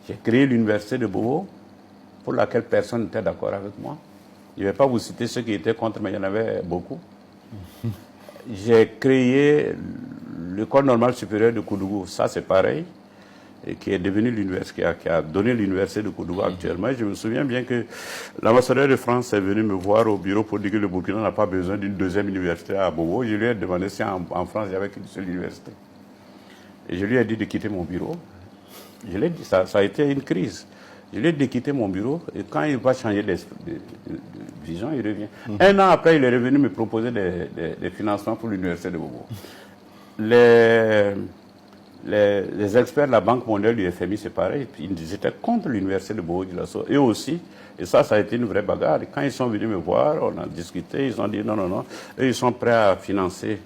J'ai créé l'université de Bobo, pour laquelle personne n'était d'accord avec moi. Je ne vais pas vous citer ceux qui étaient contre, mais il y en avait beaucoup. J'ai créé l'école normale supérieure de Koudougou, ça c'est pareil, et qui est devenu l'université, qui a donné l'université de Koudougou actuellement. Et je me souviens bien que l'ambassadeur de France est venu me voir au bureau pour dire que le Burkina n'a pas besoin d'une deuxième université à Bobo. Je lui ai demandé si en France il n'y avait qu'une seule université. Et je lui ai dit de quitter mon bureau. Je l'ai dit, ça a été une crise. Je lui ai dit de quitter mon bureau et quand il va changer de vision, il revient. Un an après, il est revenu me proposer des financements pour l'université de Bobo. Les experts de la Banque mondiale du FMI, c'est pareil, ils étaient contre l'université de Bobo-Dioulasso. Eux aussi, et ça a été une vraie bagarre. Et quand ils sont venus me voir, on a discuté, ils ont dit non, eux, ils sont prêts à financer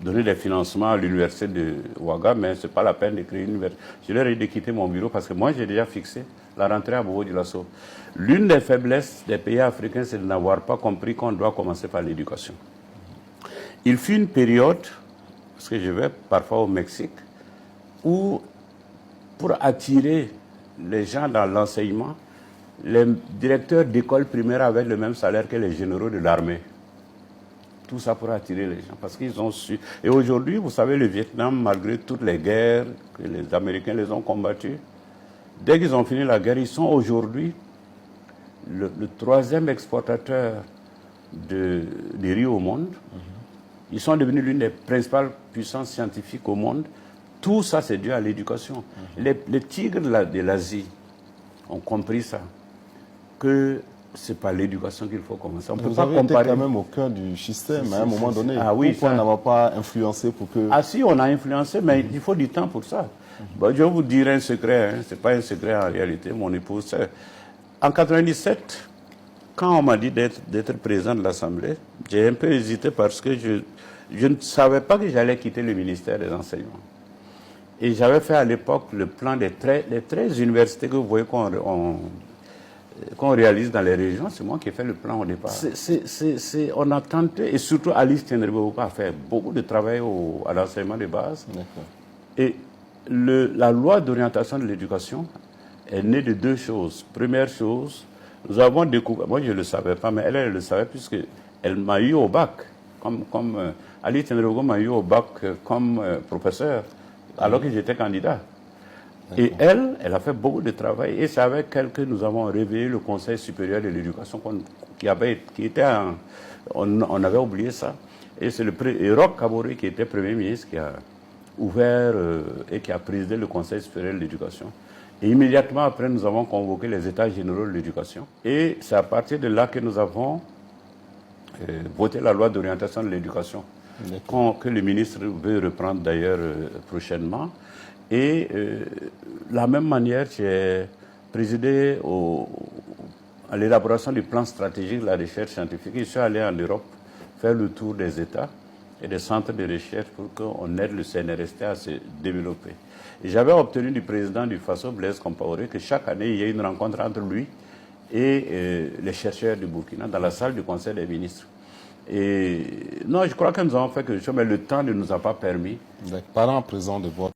donner des financements à l'université de Ouaga, mais ce n'est pas la peine de créer une université. Je leur ai dit de quitter mon bureau parce que moi, j'ai déjà fixé la rentrée à Bobo-Dioulasso. L'une des faiblesses des pays africains, c'est de n'avoir pas compris qu'on doit commencer par l'éducation. Il fut une période, parce que je vais parfois au Mexique, où, pour attirer les gens dans l'enseignement, les directeurs d'école primaire avaient le même salaire que les généraux de l'armée. Tout ça pour attirer les gens, parce qu'ils ont su. Et aujourd'hui, vous savez, le Vietnam, malgré toutes les guerres que les Américains les ont combattues, dès qu'ils ont fini la guerre, ils sont aujourd'hui le troisième exportateur de riz au monde. Ils sont devenus l'une des principales puissances scientifiques au monde. Tout ça, c'est dû à l'éducation. Les tigres de l'Asie ont compris ça, que c'est par l'éducation qu'il faut commencer. On peut pas comparer. Vous avez été quand même au cœur du système à un moment donné. Ah oui, pourquoi n'avoir pas influencé pour que... Ah si, on a influencé, mais il faut du temps pour ça. Bon, je vais vous dire un secret, hein. Ce n'est pas un secret en réalité, mon épouse. En 97, quand on m'a dit d'être président de l'Assemblée, j'ai un peu hésité parce que je ne savais pas que j'allais quitter le ministère des Enseignements. Et j'avais fait à l'époque le plan des 13 universités que vous voyez qu'on réalise dans les régions. C'est moi qui ai fait le plan au départ. On a tenté, et surtout Alice Tenrebe a fait beaucoup de travail à l'enseignement de base. Et la loi d'orientation de l'éducation est née de deux choses. Première chose, nous avons découvert, moi je ne le savais pas, mais elle le savait puisqu'elle m'a eu au bac. Alice Tenrebe m'a eu au bac comme professeur, alors que j'étais candidat. Et elle a fait beaucoup de travail. Et c'est avec elle que nous avons réveillé le Conseil supérieur de l'éducation on avait oublié ça. Et c'est Roch Kaboré qui était Premier ministre qui a ouvert et qui a présidé le Conseil supérieur de l'éducation. Et immédiatement après, nous avons convoqué les États généraux de l'éducation. Et c'est à partir de là que nous avons voté la loi d'orientation de l'éducation, que le ministre veut reprendre d'ailleurs prochainement. Et de la même manière, j'ai présidé à l'élaboration du plan stratégique de la recherche scientifique. Je suis allé en Europe faire le tour des États et des centres de recherche pour qu'on aide le CNRST à se développer. Et j'avais obtenu du président du FASO, Blaise Compaoré, que chaque année, il y ait une rencontre entre lui et les chercheurs du Burkina dans la salle du Conseil des ministres. Et non, je crois que nous avons fait quelque chose, mais le temps ne nous a pas permis. Parlant à présent de votre